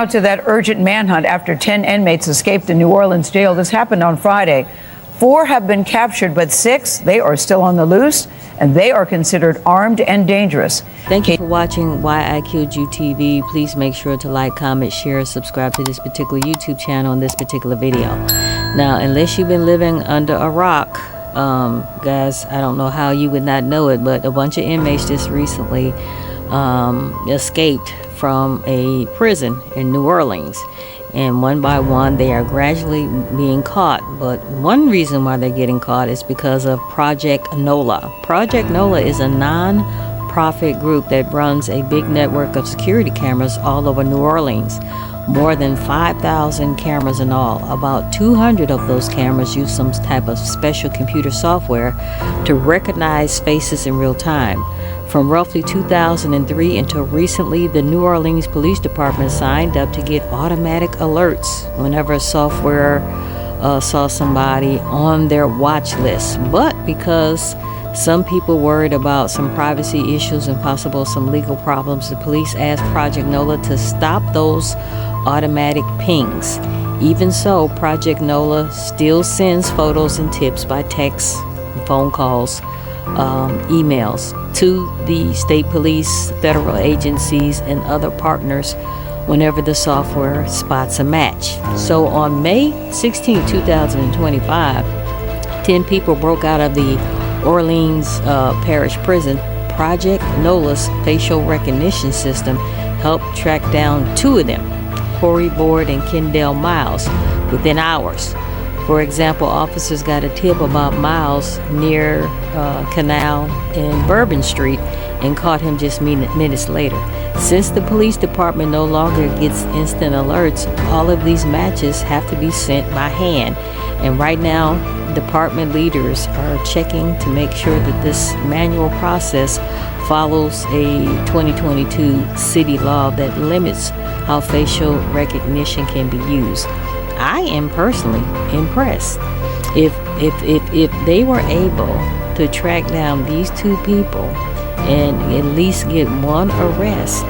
Now to that urgent manhunt after 10 inmates escaped in New Orleans jail. This happened on Friday. 4 have been captured, but 6, they are still on the loose, and they are considered armed and dangerous. Thank you for watching Why I Killed You TV. Please make sure to like, comment, share, subscribe to this particular YouTube channel and this particular video. Now, unless you've been living under a rock, guys, I don't know how you would not know it, but a bunch of inmates just recently escaped from a prison in New Orleans, and one by one they are gradually being caught. But one reason why they're getting caught is because of Project NOLA. Project NOLA is a non-profit group that runs a big network of security cameras all over New Orleans. More than 5,000 cameras in all. About 200 of those cameras use some type of special computer software to recognize faces in real time. From roughly 2003 until recently, the New Orleans Police Department signed up to get automatic alerts whenever software saw somebody on their watch list. But because some people worried about some privacy issues and possible some legal problems, the police asked Project NOLA to stop those automatic pings. Even so, Project NOLA still sends photos and tips by text, phone calls, emails to the state police, federal agencies, and other partners whenever the software spots a match. So on May 16, 2025, 10 people broke out of the Orleans Parish Prison. Project NOLA's facial recognition system helped track down 2 of them, Corey Board and Kendall Miles, within hours. For example, officers got a tip about Miles near Canal and Bourbon Street and caught him just minutes later. Since the police department no longer gets instant alerts, all of these matches have to be sent by hand. And right now, department leaders are checking to make sure that this manual process follows a 2022 city law that limits how facial recognition can be used. I am personally impressed. If they were able to track down these 2 people and at least get 1 arrest,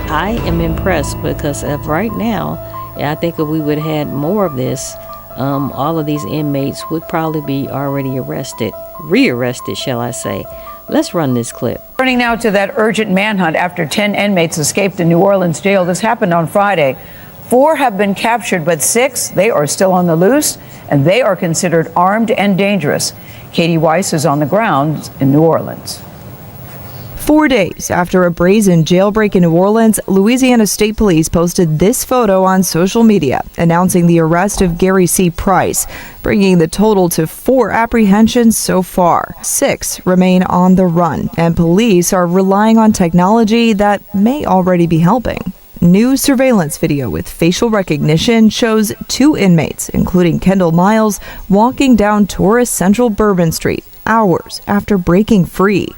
I am impressed, because of right now, I think if we would have had more of this, all of these inmates would probably be already rearrested, shall I say. Let's run this clip. Turning now to that urgent manhunt after 10 inmates escaped in New Orleans jail. This happened on Friday. 4 have been captured, but 6, they are still on the loose, and they are considered armed and dangerous. Katie Weiss is on the ground in New Orleans. 4 days after a brazen jailbreak in New Orleans, Louisiana State Police posted this photo on social media announcing the arrest of Gary C. Price, bringing the total to 4 apprehensions so far. 6 remain on the run, and police are relying on technology that may already be helping. New surveillance video with facial recognition shows 2 inmates, including Kendall Miles, walking down tourist Central Bourbon Street hours after breaking free.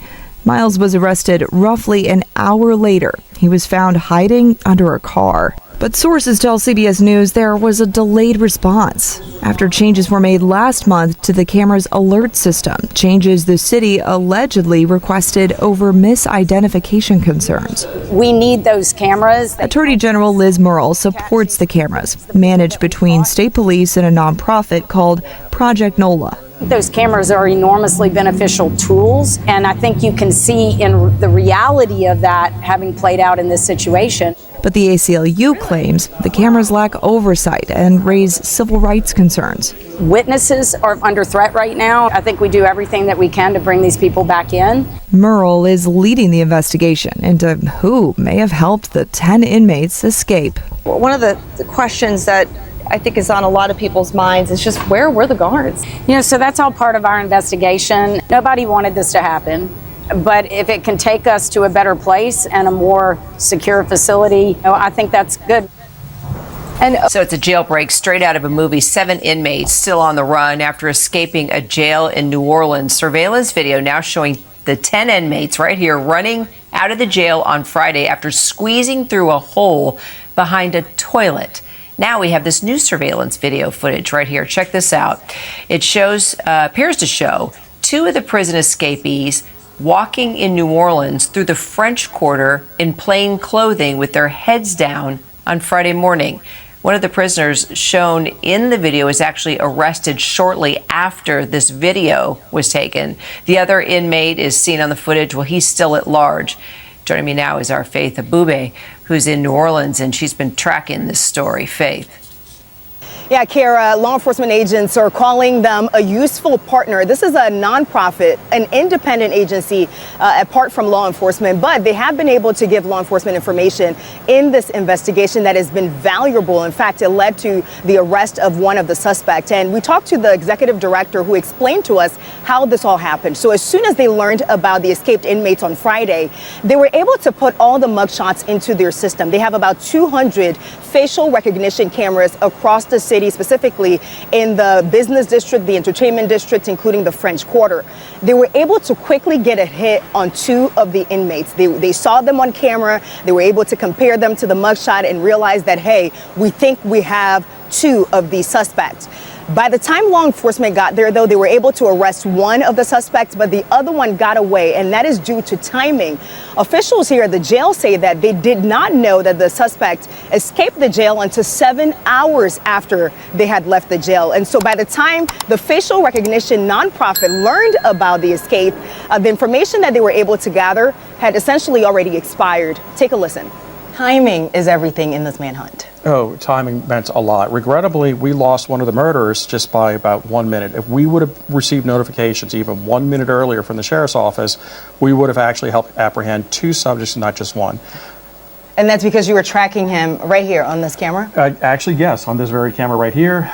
Miles was arrested roughly an hour later. He was found hiding under a car. But sources tell CBS News there was a delayed response after changes were made last month to the camera's alert system, changes the city allegedly requested over misidentification concerns. We need those cameras. Attorney General Liz Murrell supports the cameras, managed between state police and a nonprofit called Project NOLA. Those cameras are enormously beneficial tools, and I think you can see in the reality of that having played out in this situation. But the ACLU claims the cameras lack oversight and raise civil rights concerns. Witnesses are under threat right now. I think we do everything that we can to bring these people back in. Murrell is leading the investigation into who may have helped the 10 inmates escape. One of the questions that I think is on a lot of people's minds is just, where were the guards? So that's all part of our investigation. Nobody wanted this to happen. But if it can take us to a better place and a more secure facility, I think that's good. And so it's a jailbreak straight out of a movie. 7 inmates still on the run after escaping a jail in New Orleans. Surveillance video now showing the 10 inmates right here running out of the jail on Friday after squeezing through a hole behind a toilet. Now we have this new surveillance video footage right here. Check this out. It appears to show 2 of the prison escapees walking in New Orleans through the French Quarter in plain clothing with their heads down on Friday morning. One of the prisoners shown in the video was actually arrested shortly after this video was taken. The other inmate is seen on the footage. Well, he's still at large. Joining me now is our Faith Abube, who's in New Orleans, and she's been tracking this story. Faith. Yeah, Kara, law enforcement agents are calling them a useful partner. This is a nonprofit, an independent agency apart from law enforcement, but they have been able to give law enforcement information in this investigation that has been valuable. In fact, it led to the arrest of one of the suspects. And we talked to the executive director who explained to us how this all happened. So as soon as they learned about the escaped inmates on Friday, they were able to put all the mugshots into their system. They have about 200 facial recognition cameras across the city, specifically in the business district, the entertainment district, including the French Quarter. They were able to quickly get a hit on two of the inmates. They saw them on camera. They were able to compare them to the mugshot and realize that, hey, we think we have two of these suspects. By the time law enforcement got there, though, they were able to arrest one of the suspects, but the other one got away, and that is due to timing. Officials here at the jail say that they did not know that the suspect escaped the jail until 7 hours after they had left the jail. And so by the time the facial recognition nonprofit learned about the escape, the information that they were able to gather had essentially already expired. Take a listen. Timing is everything in this manhunt. Oh, timing meant a lot. Regrettably, we lost one of the murderers just by about 1 minute. If we would have received notifications even 1 minute earlier from the sheriff's office, we would have actually helped apprehend two subjects, not just one. And that's because you were tracking him right here on this camera? Actually, yes, on this very camera right here.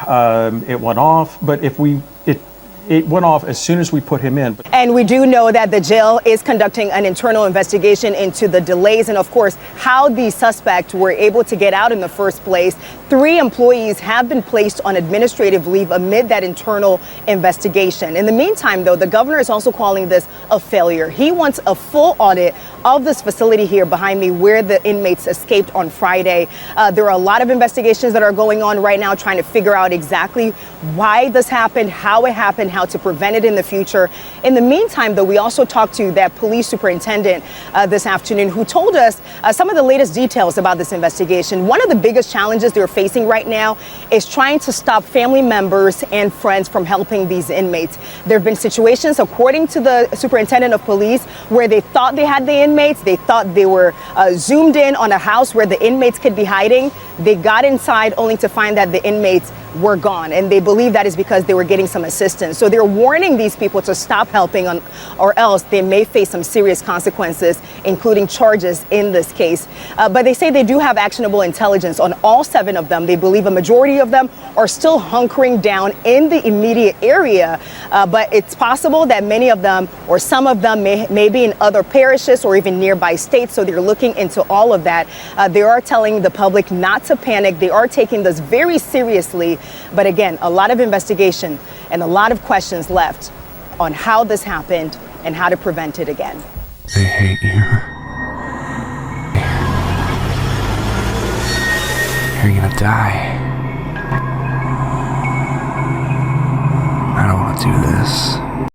It went off, but it went off as soon as we put him in. And we do know that the jail is conducting an internal investigation into the delays and, of course, how these suspects were able to get out in the first place. 3 employees have been placed on administrative leave amid that internal investigation. In the meantime, though, the governor is also calling this a failure. He wants a full audit of this facility here behind me where the inmates escaped on Friday. There are a lot of investigations that are going on right now trying to figure out exactly why this happened, how it happened, how to prevent it in the future. In the meantime, though, we also talked to that police superintendent this afternoon who told us some of the latest details about this investigation. One of the biggest challenges they're facing right now is trying to stop family members and friends from helping these inmates. There have been situations, according to the superintendent of police, where they thought they had the inmates. They thought they were zoomed in on a house where the inmates could be hiding. They got inside only to find that the inmates were gone, and they believe that is because they were getting some assistance. So they're warning these people to stop helping or else they may face some serious consequences, including charges in this case. But they say they do have actionable intelligence on all 7 of them. They believe a majority of them are still hunkering down in the immediate area, but it's possible that many of them or some of them may be in other parishes or even nearby states. So they're looking into all of that. They are telling the public not to panic. They are taking this very seriously. But again, a lot of investigation and a lot of questions left on how this happened and how to prevent it again. They hate you. You're gonna die. I don't want to do this.